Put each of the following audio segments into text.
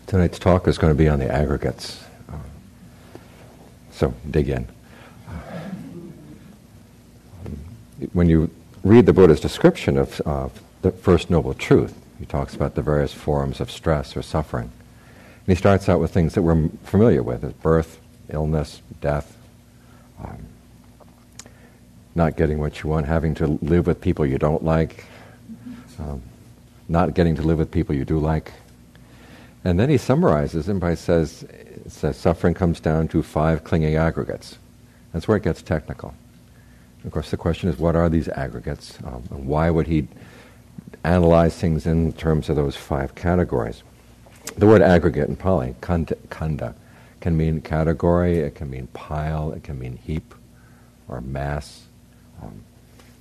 Tonight's talk is going to be on the aggregates. So dig in. When you read the Buddha's description of the First Noble Truth, he talks about the various forms of stress or suffering. And he starts out with things that we're familiar with, as birth, illness, death, not getting what you want, having to live with people you don't like, not getting to live with people you do like. And then he summarizes them by says suffering comes down to 5 clinging aggregates. That's where it gets technical. Of course, the question is, what are these aggregates? And why would he analyze things in terms of those 5 categories? The word aggregate in Pali, kanda, can mean category, it can mean pile, it can mean heap or mass. And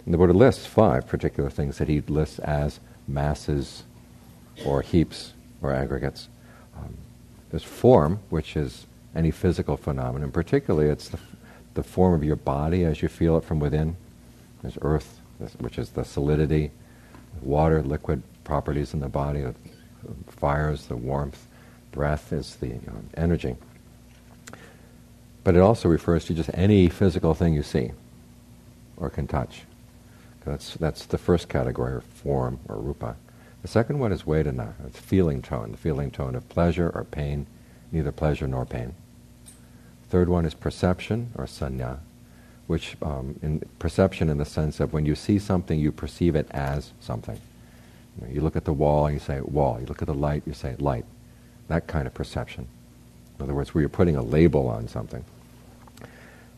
the Buddha lists 5 particular things that he lists as masses or heaps or aggregates. There's form, which is any physical phenomenon. Particularly, it's the form of your body as you feel it from within. There's earth, which is the solidity, water, liquid properties in the body, fires, the warmth, breath is the energy. But it also refers to just any physical thing you see or can touch. That's the first category, or form, or rupa. The second one is vedana. It's feeling tone, the feeling tone of pleasure or pain, neither pleasure nor pain. Third one is perception, or sanya, which in perception in the sense of when you see something, you perceive it as something. You look at the wall, you say wall. You look at the light, you say light. That kind of perception. In other words, where you're putting a label on something.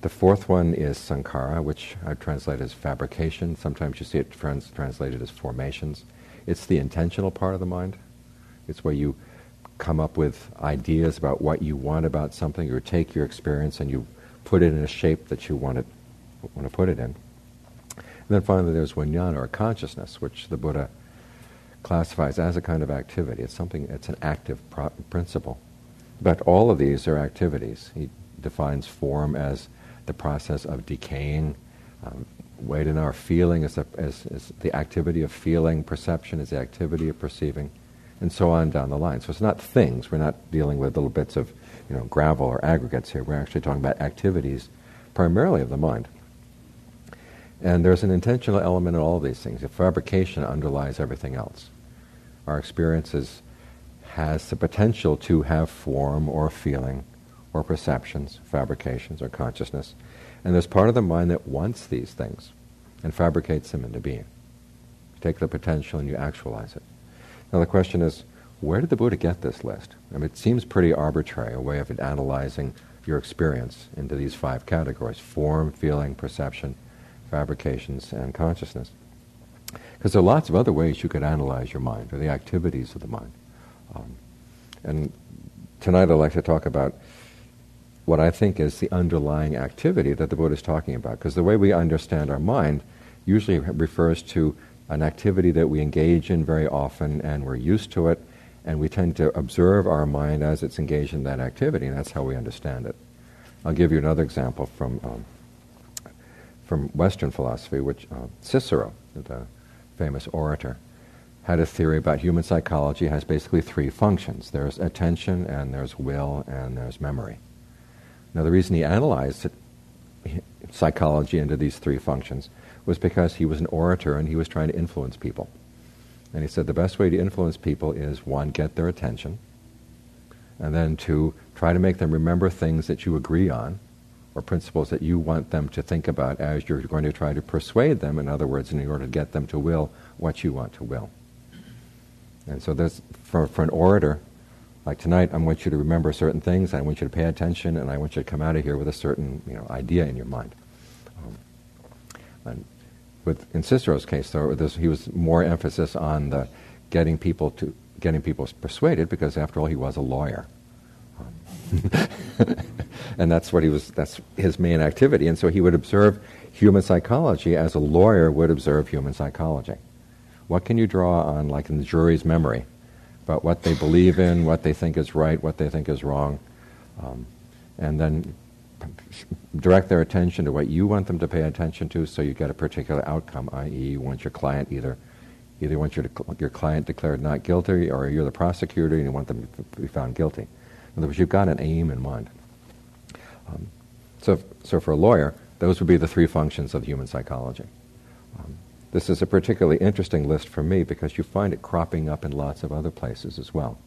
The fourth one is sankhara, which I translate as fabrication. Sometimes you see it translated as formations. It's the intentional part of the mind. It's where you come up with ideas about what you want about something, or take your experience and you put it in a shape that you want to put it in. And then finally there's vijnana, or consciousness, which the Buddha classifies as a kind of activity. It's an active principle. But all of these are activities. He defines form as the process of decaying. Vedana, or feeling, is the activity of feeling. Perception is the activity of perceiving, and so on down the line. So it's not things. We're not dealing with little bits of gravel or aggregates here. We're actually talking about activities, primarily of the mind. And there's an intentional element in all of these things. If fabrication underlies everything else, our experiences has the potential to have form or feeling or perceptions, fabrications, or consciousness. And there's part of the mind that wants these things and fabricates them into being. You take the potential and you actualize it. Now the question is, where did the Buddha get this list? I mean, it seems pretty arbitrary, a way of analyzing your experience into these 5 categories: form, feeling, perception, fabrications, and consciousness. Because there are lots of other ways you could analyze your mind, or the activities of the mind. And tonight I'd like to talk about what I think is the underlying activity that the Buddha is talking about. Because the way we understand our mind usually refers to an activity that we engage in very often, and we're used to it, and we tend to observe our mind as it's engaged in that activity, and that's how we understand it. I'll give you another example from Western philosophy, which Cicero, the famous orator, had a theory about human psychology. Has basically 3 functions. There's attention, and there's will, and there's memory. Now, the reason he analyzed psychology into these 3 functions was because he was an orator and he was trying to influence people. And he said the best way to influence people is, 1, get their attention, and then 2, try to make them remember things that you agree on, or principles that you want them to think about as you're going to try to persuade them, in other words, in order to get them to will what you want to will. And so there's, for an orator, like tonight, I want you to remember certain things, I want you to pay attention, and I want you to come out of here with a certain idea in your mind. And in Cicero's case, though, he was more emphasis on the getting people persuaded, because after all, he was a lawyer. And that's his main activity. And so he would observe human psychology as a lawyer would observe human psychology. What can you draw on, like in the jury's memory, about what they believe in, what they think is right, what they think is wrong, and then direct their attention to what you want them to pay attention to, so you get a particular outcome, i.e. you want your client either Either you want your client declared not guilty, or you're the prosecutor and you want them to be found guilty. In other words, you've got an aim in mind. So for a lawyer, those would be the three functions of human psychology. This is a particularly interesting list for me because you find it cropping up in lots of other places as well.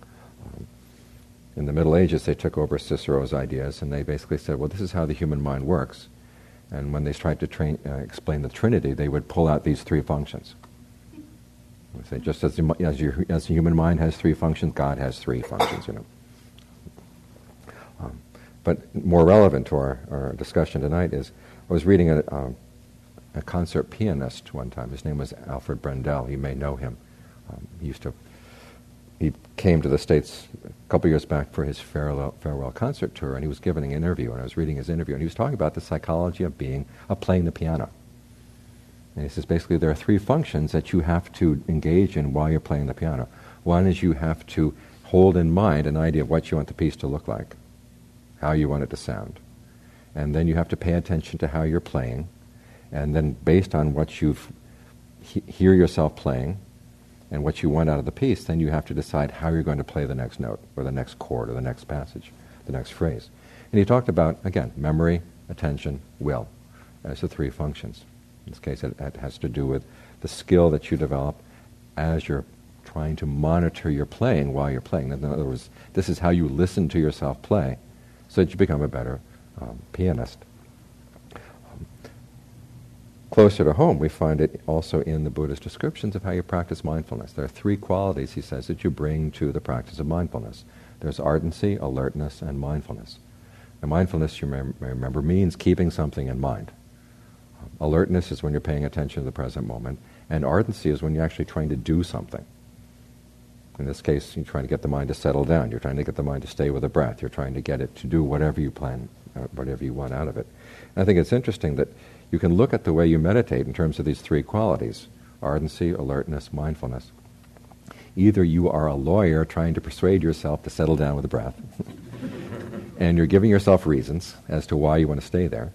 In the Middle Ages, they took over Cicero's ideas and they basically said, well, this is how the human mind works. And when they tried to explain the Trinity, they would pull out these three functions. They say, just as the human mind has three functions, God has three functions, But more relevant to our discussion tonight is, I was reading a concert pianist one time. His name was Alfred Brendel. You may know him. He came to the States a couple years back for his farewell concert tour, and he was giving an interview, and I was reading his interview, and he was talking about the psychology of playing the piano. And he says basically there are three functions that you have to engage in while you're playing the piano. One is you have to hold in mind an idea of what you want the piece to look like, how you want it to sound. And then you have to pay attention to how you're playing, and then based on what you hear yourself playing and what you want out of the piece, then you have to decide how you're going to play the next note or the next chord or the next passage, the next phrase. And he talked about, again, memory, attention, will as the three functions. In this case, it has to do with the skill that you develop as you're trying to monitor your playing while you're playing. In other words, this is how you listen to yourself play so that you become a better pianist. Closer to home, we find it also in the Buddha's descriptions of how you practice mindfulness. There are three qualities, he says, that you bring to the practice of mindfulness. There's ardency, alertness, and mindfulness. And mindfulness, you may remember, means keeping something in mind. Alertness is when you're paying attention to the present moment, and ardency is when you're actually trying to do something. In this case, you're trying to get the mind to settle down. You're trying to get the mind to stay with the breath. You're trying to get it to do whatever you plan, whatever you want out of it. And I think it's interesting that you can look at the way you meditate in terms of these three qualities: ardency, alertness, mindfulness. Either you are a lawyer trying to persuade yourself to settle down with the breath, and you're giving yourself reasons as to why you want to stay there.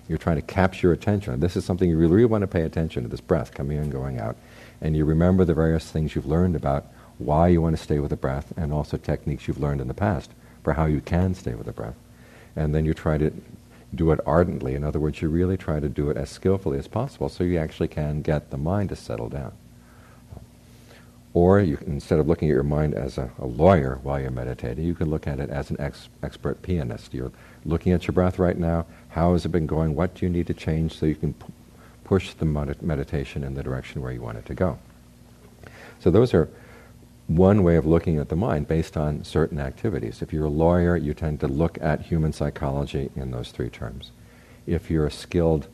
You're trying to capture attention. This is something you really want to pay attention to, this breath coming in and going out. And you remember the various things you've learned about why you want to stay with the breath, and also techniques you've learned in the past for how you can stay with the breath. And then you try to do it ardently. In other words, you really try to do it as skillfully as possible so you actually can get the mind to settle down. Or you, instead of looking at your mind as a lawyer while you're meditating, you can look at it as an expert pianist. You're looking at your breath right now. How has it been going? What do you need to change so you can push the meditation in the direction where you want it to go? So those are one way of looking at the mind based on certain activities. If you're a lawyer, you tend to look at human psychology in those three terms. If you're a skilled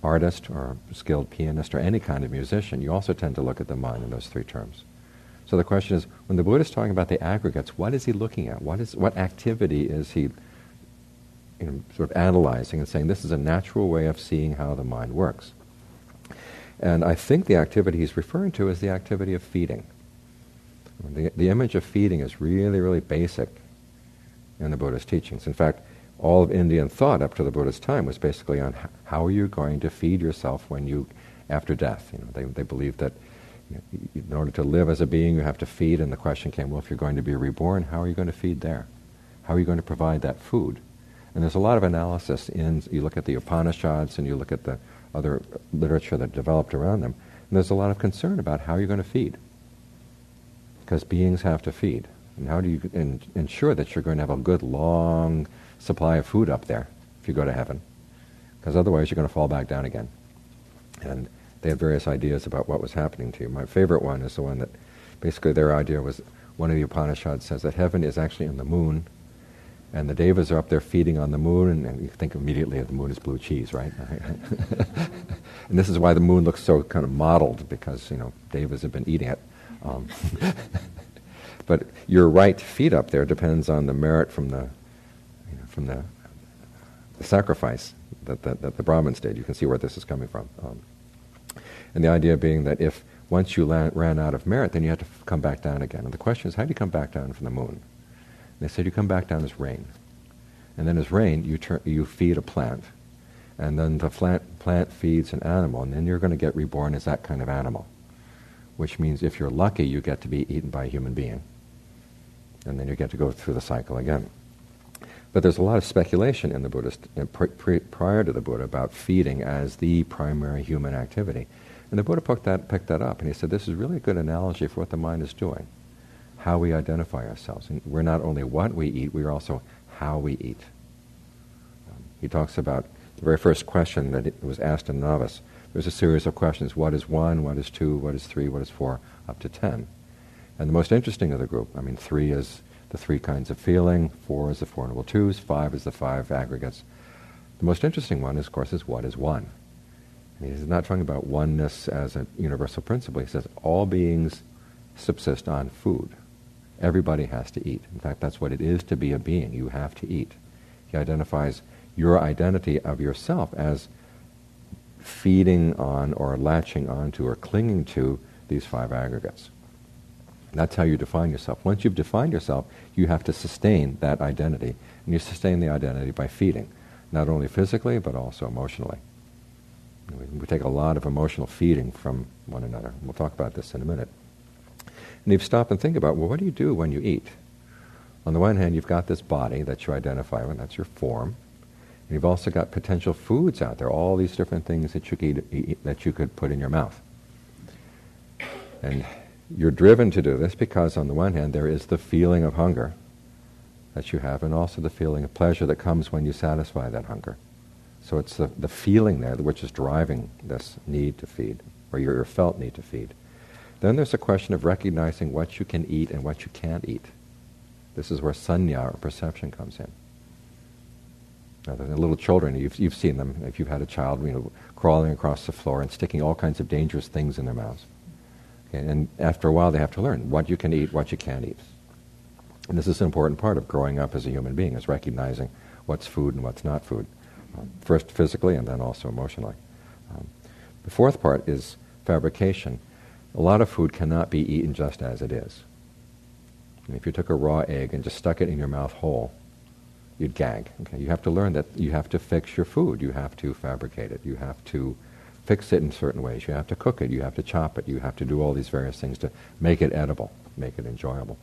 artist or a skilled pianist or any kind of musician, you also tend to look at the mind in those three terms. So the question is, when the Buddha is talking about the aggregates, what is he looking at? What activity is he sort of analyzing and saying, this is a natural way of seeing how the mind works? And I think the activity he's referring to is the activity of feeding. The image of feeding is really, really basic in the Buddha's teachings. In fact, all of Indian thought up to the Buddha's time was basically on how are you going to feed yourself after death. They believed that in order to live as a being, you have to feed, and the question came, well, if you're going to be reborn, how are you going to feed there? How are you going to provide that food? And there's a lot of analysis you look at the Upanishads and you look at the other literature that developed around them, and there's a lot of concern about how you're going to feed. Because beings have to feed. And how do you ensure that you're going to have a good, long supply of food up there if you go to heaven? Because otherwise you're going to fall back down again. And they had various ideas about what was happening to you. My favorite one is the one that basically their idea was, one of the Upanishads says that heaven is actually in the moon, and the devas are up there feeding on the moon, and you think immediately of the moon as blue cheese, right? And this is why the moon looks so kind of mottled, because devas have been eating it. But your right to feed up there depends on the merit from the sacrifice that the Brahmins did. You can see where this is coming from. And the idea being that if once you ran out of merit, then you had to come back down again. And the question is, how do you come back down from the moon? And they said you come back down as rain. And then as rain, you feed a plant. And then the plant feeds an animal, and then you're going to get reborn as that kind of animal. which means if you're lucky, you get to be eaten by a human being. And then you get to go through the cycle again. But there's a lot of speculation in the Buddhist, prior to the Buddha, about feeding as the primary human activity. And the Buddha picked that up, and he said, this is really a good analogy for what the mind is doing, how we identify ourselves. And we're not only what we eat, we're also how we eat. He talks about the very first question that was asked in novice. There's a series of questions. What is 1? What is 2? What is 3? What is 4? Up to 10. And the most interesting of the group, 3 is the 3 kinds of feeling, 4 is the Four Noble Truths, 5 is the 5 aggregates. The most interesting one, of course, is what is 1. And he's not talking about oneness as a universal principle. He says all beings subsist on food. Everybody has to eat. In fact, that's what it is to be a being. You have to eat. He identifies your identity of yourself as feeding on or latching onto or clinging to these 5 aggregates. That's how you define yourself. Once you've defined yourself, you have to sustain that identity. And you sustain the identity by feeding, not only physically, but also emotionally. We take a lot of emotional feeding from one another. We'll talk about this in a minute. And you stop and think about, well, what do you do when you eat? On the one hand, you've got this body that you identify with, that's your form. And you've also got potential foods out there, all these different things that you could put in your mouth. And you're driven to do this because, on the one hand, there is the feeling of hunger that you have, and also the feeling of pleasure that comes when you satisfy that hunger. So it's the feeling there which is driving this need to feed, or your felt need to feed. Then there's a question of recognizing what you can eat and what you can't eat. This is where sanya, or perception, comes in. Now, the little children, you've seen them, if you've had a child, crawling across the floor and sticking all kinds of dangerous things in their mouths. Okay, and after a while, they have to learn what you can eat, what you can't eat. And this is an important part of growing up as a human being, is recognizing what's food and what's not food. First physically and then also emotionally. The fourth part is fabrication. A lot of food cannot be eaten just as it is. And if you took a raw egg and just stuck it in your mouth whole, you'd gag. Okay? You have to learn that you have to fix your food. You have to fabricate it. You have to fix it in certain ways. You have to cook it. You have to chop it. You have to do all these various things to make it edible, make it enjoyable.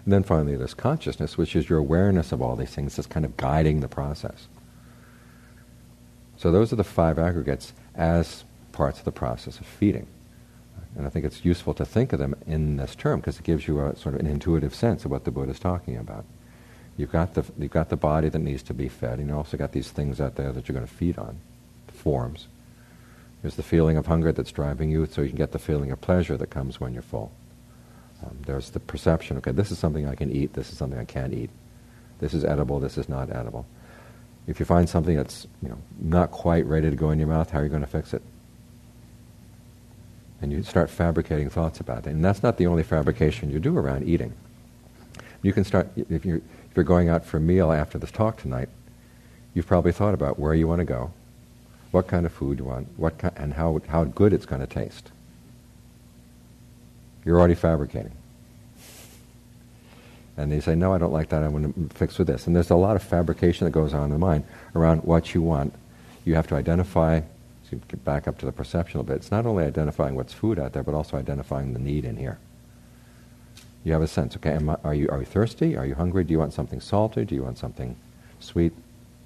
And then finally there's consciousness, which is your awareness of all these things that's kind of guiding the process. So those are the 5 aggregates as parts of the process of feeding. And I think it's useful to think of them in this term because it gives you a sort of an intuitive sense of what the Buddha is talking about. You've got the body that needs to be fed, and you also got these things out there that you're going to feed on, the forms. There's the feeling of hunger that's driving you, so you can get the feeling of pleasure that comes when you're full. There's the perception, okay, this is something I can eat, this is something I can't eat. This is edible, this is not edible. If you find something that's not quite ready to go in your mouth, how are you going to fix it? And you start fabricating thoughts about it. And that's not the only fabrication you do around eating. You can start, if you're going out for a meal after this talk tonight, you've probably thought about where you want to go, what kind of food you want, and how good it's going to taste. You're already fabricating. And they say, no, I don't like that, I want to fix with this. And there's a lot of fabrication that goes on in the mind around what you want. You have to identify, so you get back up to the perceptual bit, it's not only identifying what's food out there, but also identifying the need in here. You have a sense, okay, are you thirsty? Are you hungry? Do you want something salty? Do you want something sweet?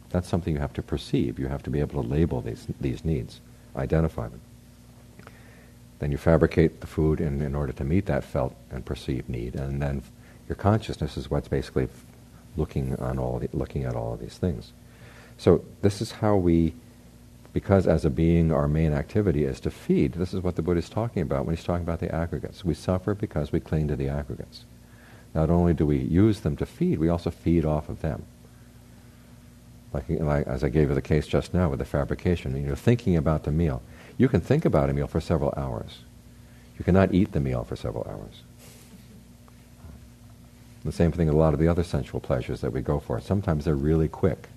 That's something you have to perceive. You have to be able to label these needs, identify them. Then you fabricate the food in order to meet that felt and perceived need, and then your consciousness is what's basically looking at all of these things. So this is how because as a being our main activity is to feed, this is what the Buddha is talking about when he's talking about the aggregates. We suffer because we cling to the aggregates. Not only do we use them to feed, we also feed off of them. Like as I gave you the case just now with the fabrication, thinking about the meal. You can think about a meal for several hours. You cannot eat the meal for several hours. The same thing with a lot of the other sensual pleasures that we go for. Sometimes they're really quick.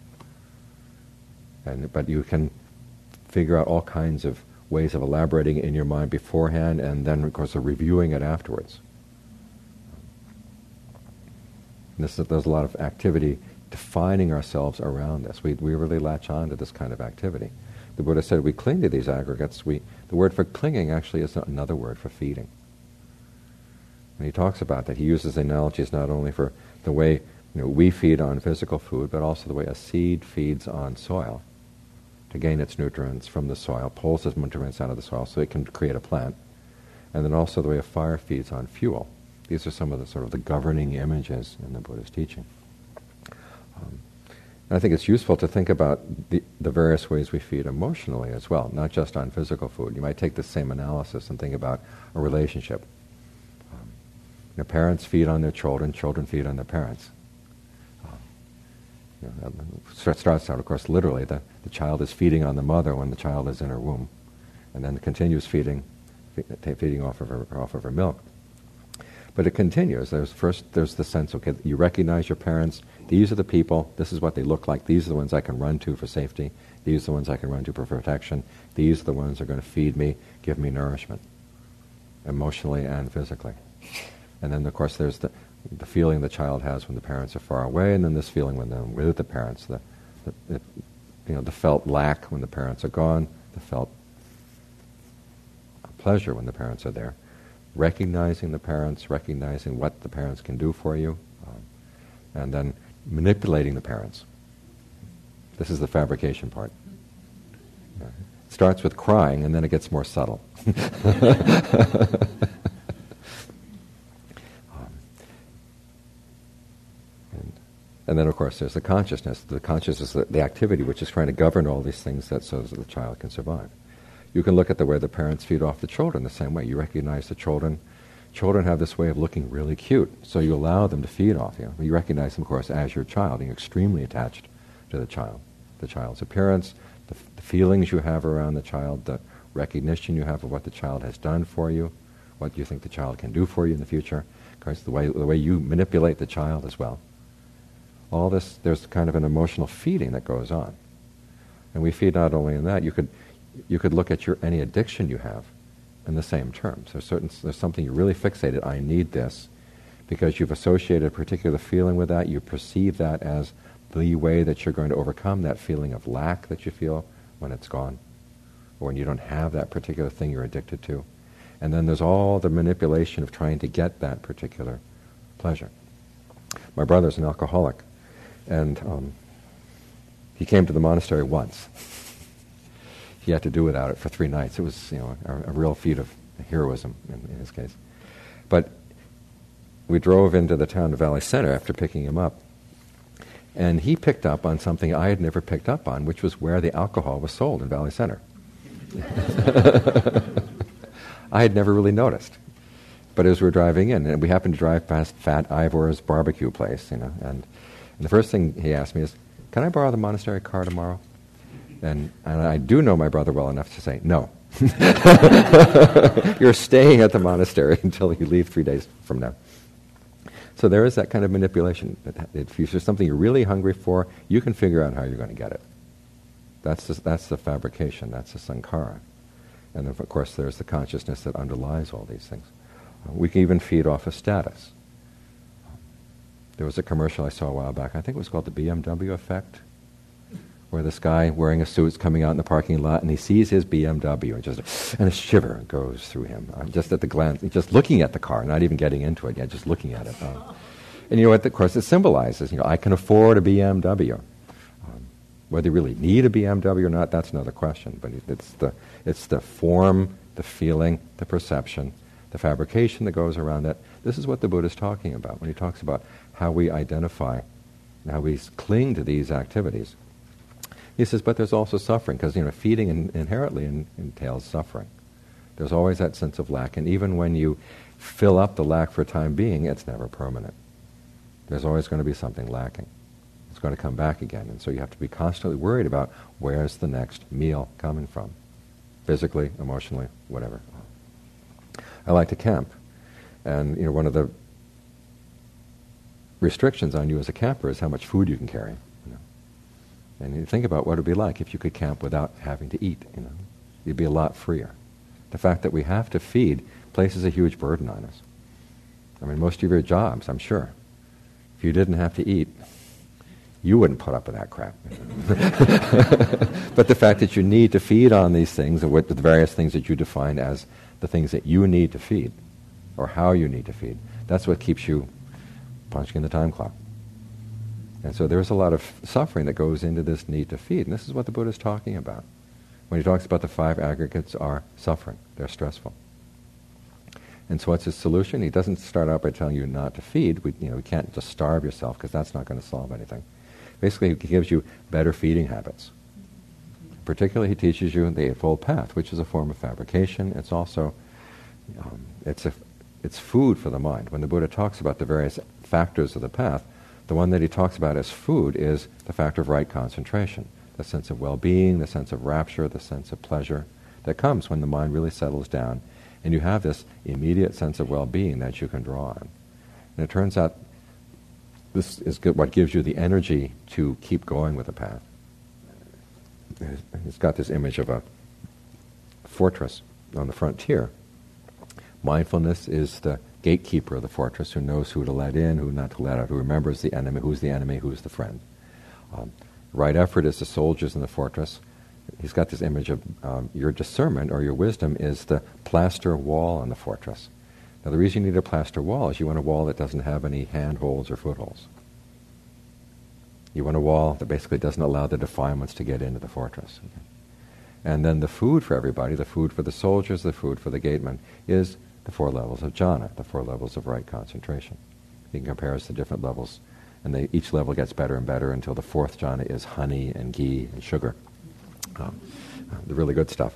But you can figure out all kinds of ways of elaborating it in your mind beforehand, and then, of course, reviewing it afterwards. There's a lot of activity defining ourselves around this. We really latch on to this kind of activity the Buddha said we cling to these aggregates. The word for clinging actually is another word for feeding. And he talks about that. He uses analogies not only for the way we feed on physical food, but also the way a seed feeds on soil to gain its nutrients from the soil, pulls its nutrients out of the soil so it can create a plant. And then also the way a fire feeds on fuel. These are some of the sort of the governing images in the Buddha's teaching. And I think it's useful to think about the various ways we feed emotionally as well, not just on physical food. You might take the same analysis and think about a relationship. Parents feed on their children, children feed on their parents. Starts out, of course, literally. The child is feeding on the mother when the child is in her womb, and then continues feeding off of her milk. But it continues. There's the sense, okay, you recognize your parents. These are the people. This is what they look like. These are the ones I can run to for safety. These are the ones I can run to for protection. These are the ones that are going to feed me, give me nourishment, emotionally and physically. And then, of course, there's the feeling the child has when the parents are far away, and then this feeling when they're with the parents, the felt lack when the parents are gone, the felt pleasure when the parents are there. Recognizing the parents, recognizing what the parents can do for you, and then manipulating the parents. This is the fabrication part. It starts with crying, and then it gets more subtle. And then, of course, there's the consciousness. The consciousness is the activity which is trying to govern all these things so that the child can survive. You can look at the way the parents feed off the children the same way. You recognize the children. Children have this way of looking really cute, so you allow them to feed off you. You recognize them, of course, as your child, and you're extremely attached to the child's appearance, the feelings you have around the child, the recognition you have of what the child has done for you, what you think the child can do for you in the future. Of course, the way you manipulate the child as well. All this, there's kind of an emotional feeding that goes on. And we feed not only in that, you could look at any addiction you have in the same terms. There's something you're really fixated, I need this, because you've associated a particular feeling with that, you perceive that as the way that you're going to overcome that feeling of lack that you feel when it's gone, or when you don't have that particular thing you're addicted to. And then there's all the manipulation of trying to get that particular pleasure. My brother's an alcoholic. And he came to the monastery once. He had to do without it for 3 nights. It was, a real feat of heroism in his case. But we drove into the town of Valley Center after picking him up, and he picked up on something I had never picked up on, which was where the alcohol was sold in Valley Center. I had never really noticed. But as we were driving in, and we happened to drive past Fat Ivor's barbecue place, and the first thing he asked me is, can I borrow the monastery car tomorrow? And I do know my brother well enough to say, no. You're staying at the monastery until you leave 3 days from now. So there is that kind of manipulation. If there's something you're really hungry for, you can figure out how you're going to get it. That's the fabrication. That's the sankhara. And of course, there's the consciousness that underlies all these things. We can even feed off of status. There was a commercial I saw a while back, I think it was called the BMW effect, where this guy wearing a suit is coming out in the parking lot and he sees his BMW and a shiver goes through him, just at the glance, just looking at the car, not even getting into it yet, just looking at it. And you know what, of course, it symbolizes, I can afford a BMW. Whether you really need a BMW or not, that's another question, but it's the form, the feeling, the perception, the fabrication that goes around it. This is what the Buddha is talking about when he talks about how we identify, and how we cling to these activities. He says, but there's also suffering, because feeding inherently entails suffering. There's always that sense of lack, and even when you fill up the lack for a time being, it's never permanent. There's always going to be something lacking. It's going to come back again, and so you have to be constantly worried about where's the next meal coming from, physically, emotionally, whatever. I like to camp, and one of the restrictions on you as a camper is how much food you can carry. And you think about what it would be like if you could camp without having to eat. You'd be a lot freer. The fact that we have to feed places a huge burden on us. I mean, most of your jobs, I'm sure, if you didn't have to eat, You wouldn't put up with that crap. But the fact that you need to feed on these things, and with the various things that you define as the things that you need to feed, or how you need to feed, that's what keeps you punching in the time clock. And so there's a lot of suffering that goes into this need to feed. And this is what the Buddha is talking about. When he talks about the 5 aggregates are suffering, they're stressful. And so what's his solution? He doesn't start out by telling you not to feed. You can't just starve yourself, because that's not going to solve anything. Basically, he gives you better feeding habits. Particularly, he teaches you the Eightfold Path, which is a form of fabrication. It's also, it's food for the mind. When the Buddha talks about the various factors of the path, the one that he talks about as food is the factor of right concentration, the sense of well-being, the sense of rapture, the sense of pleasure that comes when the mind really settles down, and you have this immediate sense of well-being that you can draw on. And it turns out this is what gives you the energy to keep going with the path. It's got this image of a fortress on the frontier. Mindfulness is the gatekeeper of the fortress, who knows who to let in, who not to let out, who remembers the enemy, who's the friend. Right effort is the soldiers in the fortress. He's got this image of your discernment or your wisdom is the plaster wall on the fortress. Now, the reason you need a plaster wall is you want a wall that doesn't have any handholds or footholds. You want a wall that basically doesn't allow the defilements to get into the fortress. Okay? And then the food for everybody, the food for the soldiers, the food for the gatemen, is the 4 levels of jhana, the 4 levels of right concentration. You can compare the different levels, and each level gets better and better until the 4th jhana is honey and ghee and sugar. The really good stuff.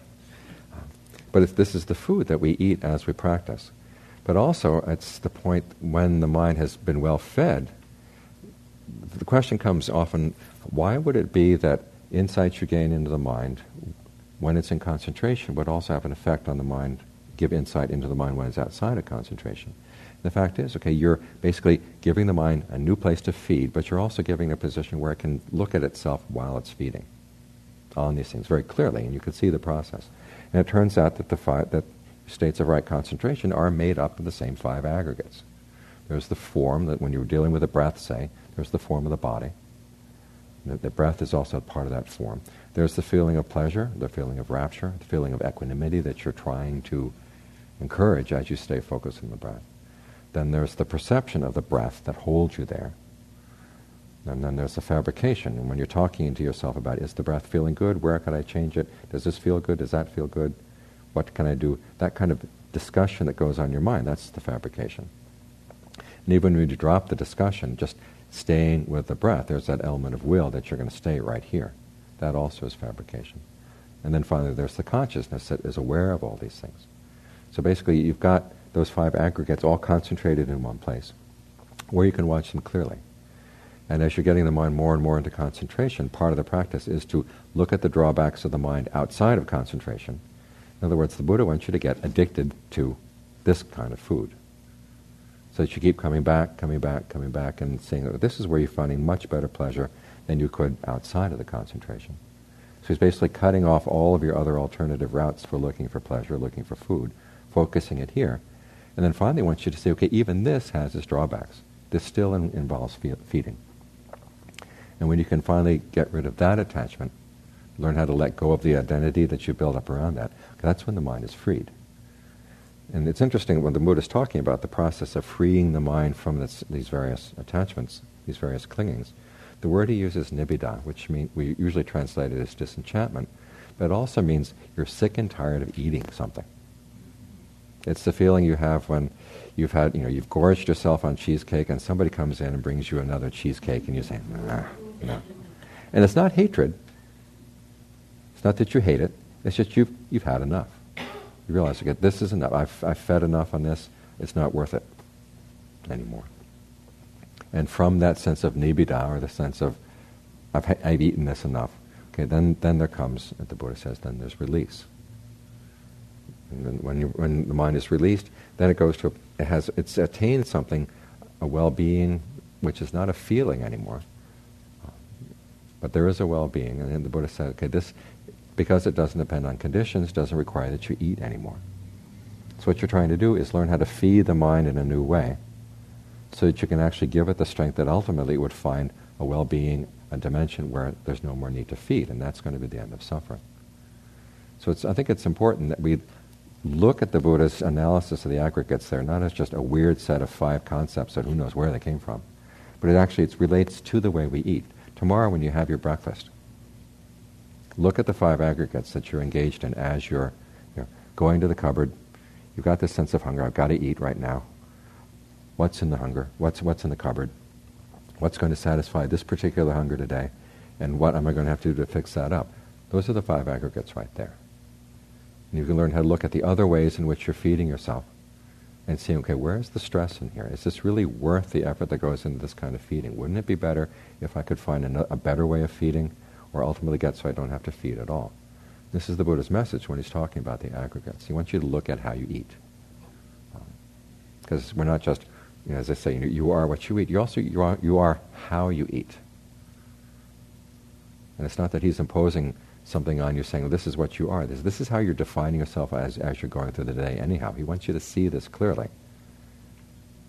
But this is the food that we eat as we practice. But also, it's the point when the mind has been well fed, the question comes often, why would it be that insights you gain into the mind when it's in concentration would also have an effect on the mind, give insight into the mind when it's outside of concentration? The fact is, okay, you're basically giving the mind a new place to feed, but you're also giving it a position where it can look at itself while it's feeding on these things very clearly, and you can see the process. And it turns out that that states of right concentration are made up of the same 5 aggregates. There's the form that when you're dealing with the breath, say, there's the form of the body. The breath is also part of that form. There's the feeling of pleasure, the feeling of rapture, the feeling of equanimity that you're trying to encourage as you stay focused on the breath. Then there's the perception of the breath that holds you there. And then there's the fabrication. And when you're talking to yourself about, is the breath feeling good? Where could I change it? Does this feel good? Does that feel good? What can I do? That kind of discussion that goes on in your mind, that's the fabrication. And even when you drop the discussion, just staying with the breath, there's that element of will that you're going to stay right here. That also is fabrication. And then finally there's the consciousness that is aware of all these things. So basically you've got those 5 aggregates all concentrated in one place, where you can watch them clearly. And as you're getting the mind more and more into concentration, part of the practice is to look at the drawbacks of the mind outside of concentration. In other words, the Buddha wants you to get addicted to this kind of food, so that you keep coming back, and seeing that this is where you're finding much better pleasure than you could outside of the concentration. So he's basically cutting off all of your other alternative routes for looking for pleasure, looking for food, focusing it here. And then finally wants you to say, okay, even this has its drawbacks. This still involves feeding. And when you can finally get rid of that attachment, learn how to let go of the identity that you build up around that, that's when the mind is freed. And it's interesting when the Buddha is talking about the process of freeing the mind from these various attachments, these various clingings. The word he uses, nibbida, which we usually translate it as disenchantment, but it also means you're sick and tired of eating something. It's the feeling you have when you've gorged yourself on cheesecake and somebody comes in and brings you another cheesecake and you say, nah. And it's not hatred. It's not that you hate it. It's just you've had enough. You realize, okay, this is enough. I've fed enough on this. It's not worth it anymore. And from that sense of nibbida, or the sense of I've eaten this enough, okay, then there comes, as the Buddha says, then there's release. And then when the mind is released, then it goes to it's attained something, a well-being, which is not a feeling anymore, but there is a well-being. And then the Buddha said, okay, this, because it doesn't depend on conditions, doesn't require that you eat anymore. So what you're trying to do is learn how to feed the mind in a new way, so that you can actually give it the strength that ultimately it would find a well-being a dimension where there's no more need to feed, and that's going to be the end of suffering. So I think it's important that we look at the Buddha's analysis of the aggregates there, not as just a weird set of 5 concepts that who knows where they came from, but it relates to the way we eat. Tomorrow when you have your breakfast, look at the 5 aggregates that you're engaged in as you're going to the cupboard. You've got this sense of hunger. I've got to eat right now. What's in the hunger? What's in the cupboard? What's going to satisfy this particular hunger today? And what am I going to have to do to fix that up? Those are the 5 aggregates right there. And you can learn how to look at the other ways in which you're feeding yourself and see, okay, where's the stress in here? Is this really worth the effort that goes into this kind of feeding? Wouldn't it be better if I could find a better way of feeding, or ultimately get so I don't have to feed at all? This is the Buddha's message when he's talking about the aggregates. He wants you to look at how you eat. Because we're not just, as I say, you are what you eat. You are how you eat. And it's not that he's imposing something on you saying, this is what you are. This is how you're defining yourself as you're going through the day anyhow. He wants you to see this clearly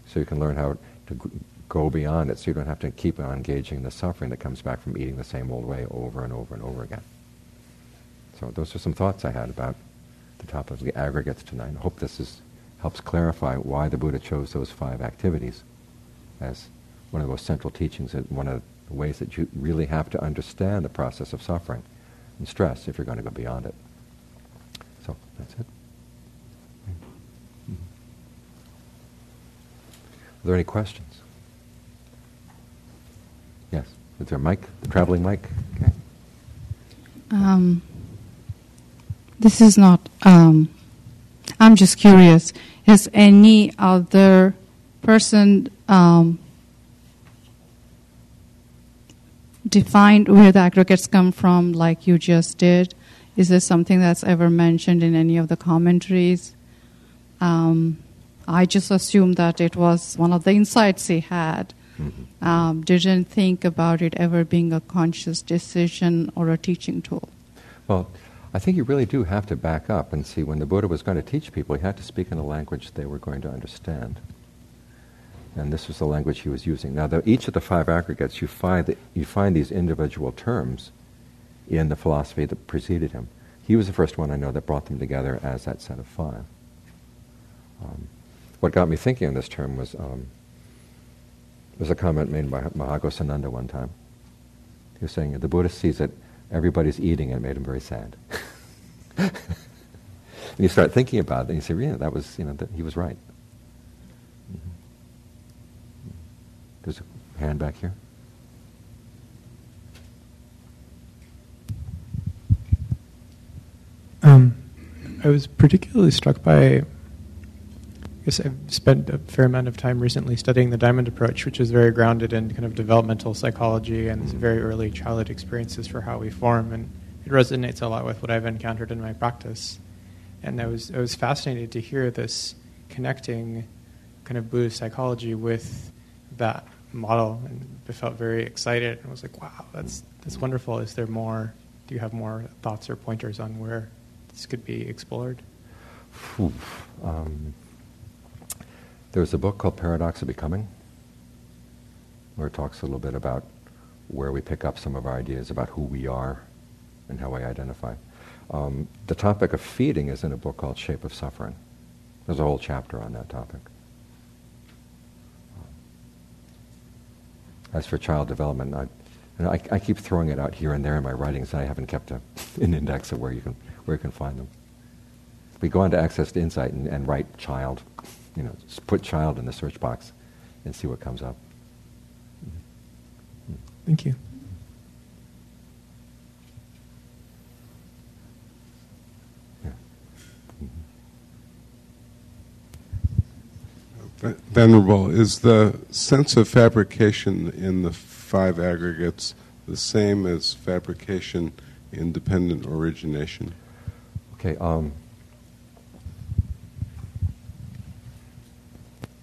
so you can learn how to go beyond it, so you don't have to keep on engaging in the suffering that comes back from eating the same old way over and over and over again. So those are some thoughts I had about the topic of the aggregates tonight. I hope this helps clarify why the Buddha chose those 5 activities as one of the most central teachings, and one of the ways that you really have to understand the process of suffering and stress if you're going to go beyond it. So that's it. Are there any questions? Yes. Is there a mic? The traveling mic? Okay. This is not... I'm just curious. Has any other person defined where the aggregates come from like you just did? Is this something that's ever mentioned in any of the commentaries? I just assumed that it was one of the insights he had. Mm-hmm. Didn't think about it ever being a conscious decision or a teaching tool. Well, I think you really do have to back up and see when the Buddha was going to teach people, he had to speak in a language they were going to understand. And this was the language he was using. Now, each of the 5 aggregates, you find these individual terms in the philosophy that preceded him. He was the first one I know that brought them together as that set of 5. What got me thinking on this term was a comment made by Mahagosananda one time. He was saying, the Buddha sees that everybody's eating, and it made him very sad. And you start thinking about it, and you say, yeah, that was, he was right. Mm-hmm. There's a hand back here. I was particularly struck by, I guess I've spent a fair amount of time recently studying the Diamond approach, which is very grounded in kind of developmental psychology and very early childhood experiences for how we form, and it resonates a lot with what I've encountered in my practice. And I was fascinated to hear this connecting kind of Buddhist psychology with that model, and I felt very excited. I was like, wow, that's wonderful. Is there more? Do you have more thoughts or pointers on where this could be explored? There's a book called Paradox of Becoming, where it talks a little bit about where we pick up some of our ideas about who we are and how we identify. The topic of feeding is in a book called Shape of Suffering. There's a whole chapter on that topic. As for child development, I keep throwing it out here and there in my writings, and I haven't kept an index of where you can find them. We go on to Access to Insight and write child, just put child in the search box and see what comes up. Thank you. Venerable, is the sense of fabrication in the 5 aggregates the same as fabrication in dependent origination? Okay,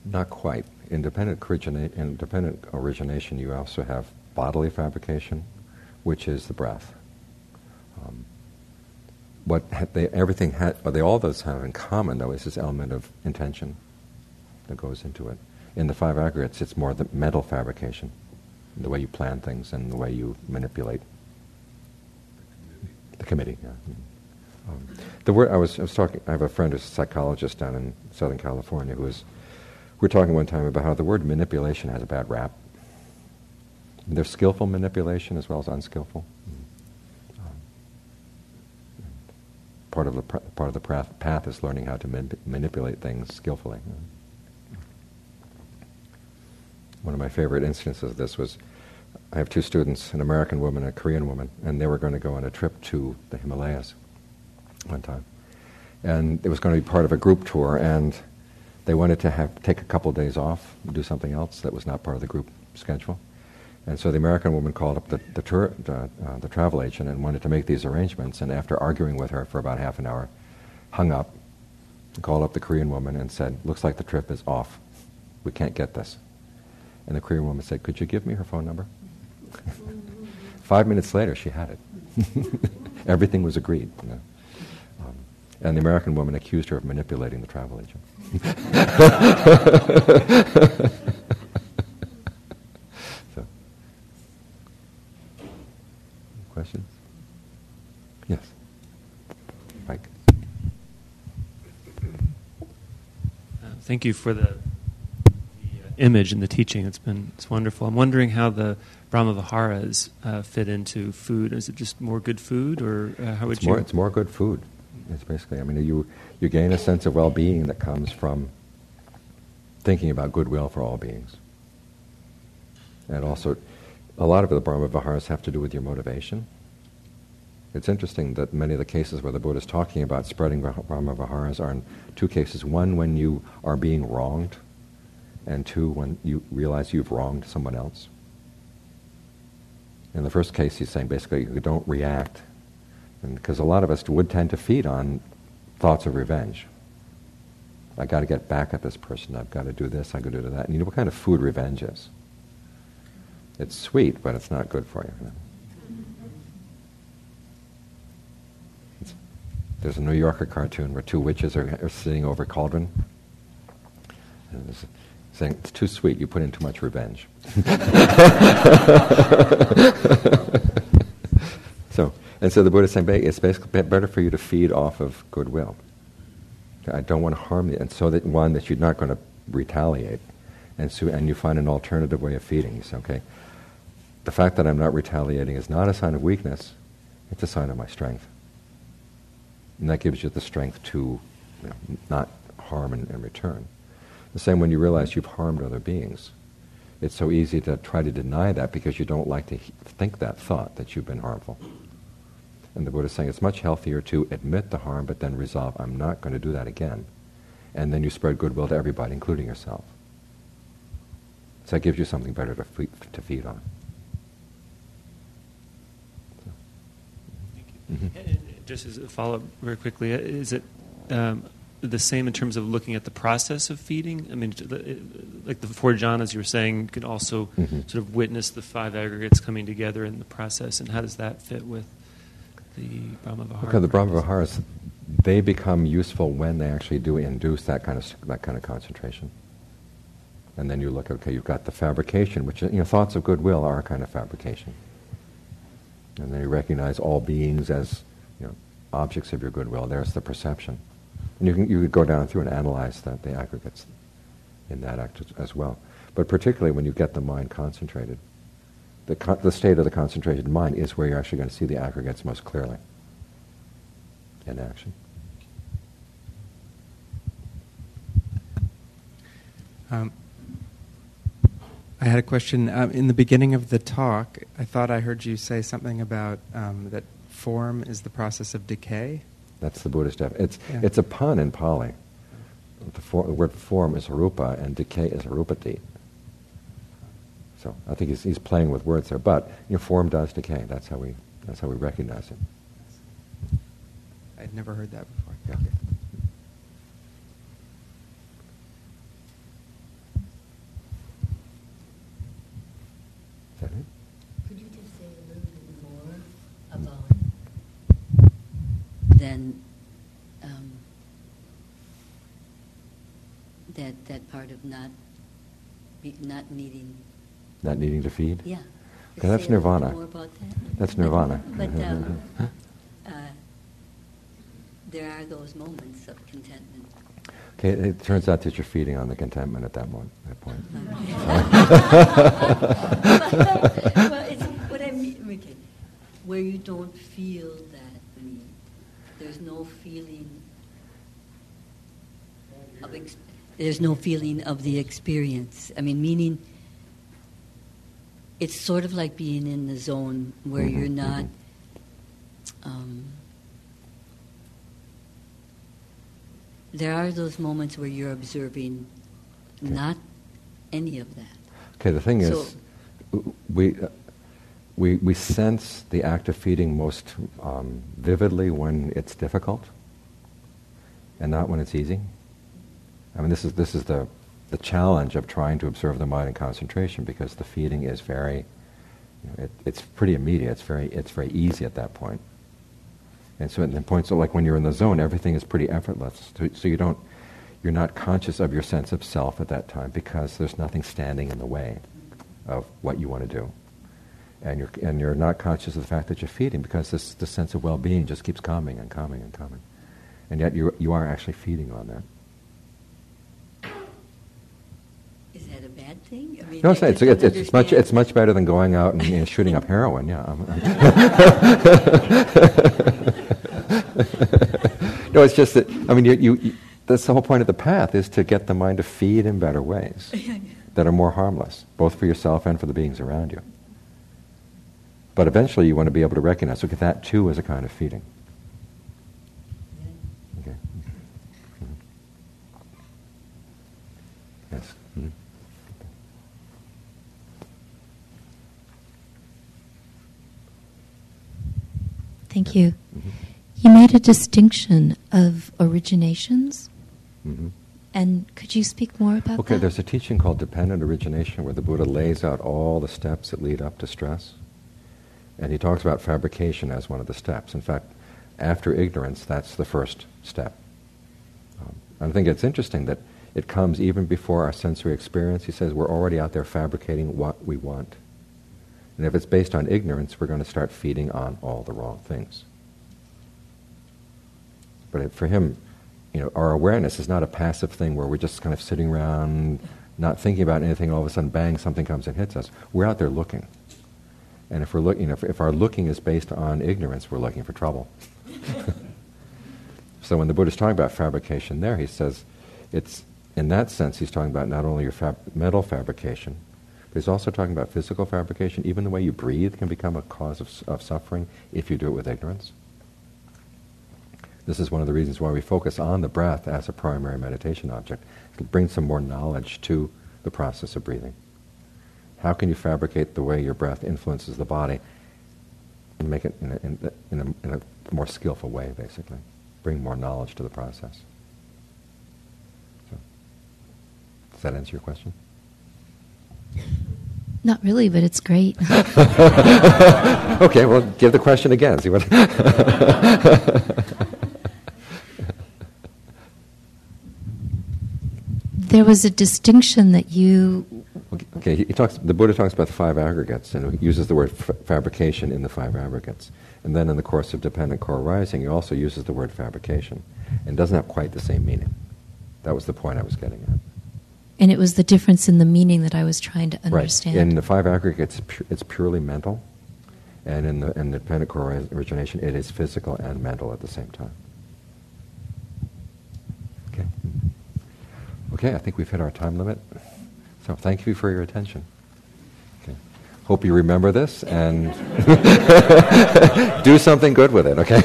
not quite. In dependent origination, you also have bodily fabrication, which is the breath. What all those have in common, though, is this element of intention that goes into it. In the 5 aggregates, it's more the mental fabrication. the way you plan things and the way you manipulate the committee. Yeah. The word I was talking. I have a friend who's a psychologist down in Southern California we were talking one time about how the word manipulation has a bad rap. There's skillful manipulation as well as unskillful. Part of the path is learning how to manipulate things skillfully. One of my favorite instances of this was, I have two students, an American woman and a Korean woman, and they were going to go on a trip to the Himalayas one time. And it was going to be part of a group tour, and they wanted to take a couple of days off and do something else that was not part of the group schedule. And so the American woman called up the travel agent and wanted to make these arrangements, and after arguing with her for about half an hour, hung up, called up the Korean woman and said, "Looks like the trip is off. We can't get this." And the Korean woman said, "Could you give me her phone number?" 5 minutes later, she had it. Everything was agreed. You know? And the American woman accused her of manipulating the travel agent. So, questions? Yes. Mike. Thank you for the image and the teaching. It's wonderful. I'm wondering how the Brahma-viharas fit into food. Is it just more good food, or how would you? It's more good food. It's basically, I mean, you gain a sense of well-being that comes from thinking about goodwill for all beings. And also, a lot of the Brahma-viharas have to do with your motivation. It's interesting that many of the cases where the Buddha is talking about spreading Brahma-viharas are in two cases. One, when you are being wronged, and two, when you realize you've wronged someone else. In the first case, he's saying basically you don't react, because a lot of us would tend to feed on thoughts of revenge. I got to get back at this person. I've got to do this. I've got to do that. And you know what kind of food revenge is? It's sweet, but it's not good for you. There's a New Yorker cartoon where two witches are sitting over a cauldron. And it's saying, "It's too sweet, you put in too much revenge." So the Buddha is saying it's basically better for you to feed off of goodwill. I don't want to harm you, and so that you're not going to retaliate, and you find an alternative way of feeding. You say, okay, the fact that I'm not retaliating is not a sign of weakness; it's a sign of my strength, and that gives you the strength to not harm in return. The same when you realize you've harmed other beings. It's so easy to try to deny that because you don't like to think that thought that you've been harmful. And the Buddha is saying it's much healthier to admit the harm, but then resolve, I'm not going to do that again. And then you spread goodwill to everybody, including yourself. So that gives you something better to feed on. So. Thank you. Mm-hmm. And just as a follow-up very quickly, is it the same in terms of looking at the process of feeding? I mean, like the four jhanas you were saying, you could also sort of witness the five aggregates coming together in the process, and how does that fit with the Brahma-vihara? Because the Brahma-viharas, they become useful when they actually do induce that kind of concentration. And then you look, okay, you've got the fabrication, which, thoughts of goodwill are a kind of fabrication. And then you recognize all beings as, objects of your goodwill. There's the perception. And you could go down through and analyze the aggregates in that act as well. But particularly when you get the mind concentrated, the state of the concentrated mind is where you're actually going to see the aggregates most clearly in action. I had a question. In the beginning of the talk, I thought I heard you say something about that form is the process of decay. That's the Buddhist definition. It's a pun in Pali. The word form is rupa and decay is rupati. So I think he's playing with words there. But form does decay. That's how we recognize it. I'd never heard that before. Yeah. Is that it? Could you just say a little bit more about then that part of not needing. Not needing to feed? Yeah. Okay, that's say a little nirvana. More about that? That's nirvana. But there are those moments of contentment. Okay, it turns out that you're feeding on the contentment at that moment, that point. Well, it's what I mean. Okay, where you don't feel that. I mean, there's no feeling of there's no feeling of the experience. I mean, meaning it's sort of like being in the zone where you're not. There are those moments where you're observing not any of that. Okay, the thing is, we sense the act of feeding most vividly when it's difficult, and not when it's easy. I mean, this is the challenge of trying to observe the mind in concentration, because the feeding is very, it's pretty immediate. It's very easy at that point. And so at the point, so like when you're in the zone, everything is pretty effortless. So you're not conscious of your sense of self at that time, because there's nothing standing in the way of what you want to do. And you're not conscious of the fact that you're feeding, because the sense of well-being just keeps coming and coming and coming. And yet you are actually feeding on that. Is that a bad thing? I mean, No, it's much better than going out and shooting up heroin. Yeah. No, it's just that, I mean, that's the whole point of the path, is to get the mind to feed in better ways that are more harmless, both for yourself and for the beings around you. But eventually you want to be able to recognize, look at that too as a kind of feeding. Okay. Mm-hmm. Yes. Mm-hmm. Thank you. Mm-hmm. You made a distinction of originations. Mm-hmm. And could you speak more about that? Okay, there's a teaching called dependent origination, where the Buddha lays out all the steps that lead up to stress. And he talks about fabrication as one of the steps. In fact, after ignorance, that's the first step. I think it's interesting that it comes even before our sensory experience. He says we're already out there fabricating what we want. And if it's based on ignorance, we're going to start feeding on all the wrong things. But for him, our awareness is not a passive thing where we're just kind of sitting around, not thinking about anything, all of a sudden, bang, something comes and hits us. We're out there looking. And if we're looking, if our looking is based on ignorance, we're looking for trouble. So when the Buddha's talking about fabrication there, he says it's, in that sense, he's talking about not only your mental fabrication, but he's also talking about physical fabrication. Even the way you breathe can become a cause of suffering if you do it with ignorance. This is one of the reasons why we focus on the breath as a primary meditation object, to bring some more knowledge to the process of breathing. How can you fabricate the way your breath influences the body and make it in a more skillful way, basically? Bring more knowledge to the process. So, does that answer your question? Not really, but it's great. Okay, well, give the question again. See what. There was a distinction that you... Okay, the Buddha talks about the 5 aggregates, and he uses the word fabrication in the 5 aggregates. And then in the course of dependent co-arising, he also uses the word fabrication, and doesn't have quite the same meaning. That was the point I was getting at. And it was the difference in the meaning that I was trying to understand. Right. In the 5 aggregates, it's purely mental, and in the dependent co-origination, it is physical and mental at the same time. Okay. Okay, I think we've hit our time limit. So thank you for your attention. Okay. Hope you remember this and do something good with it, okay?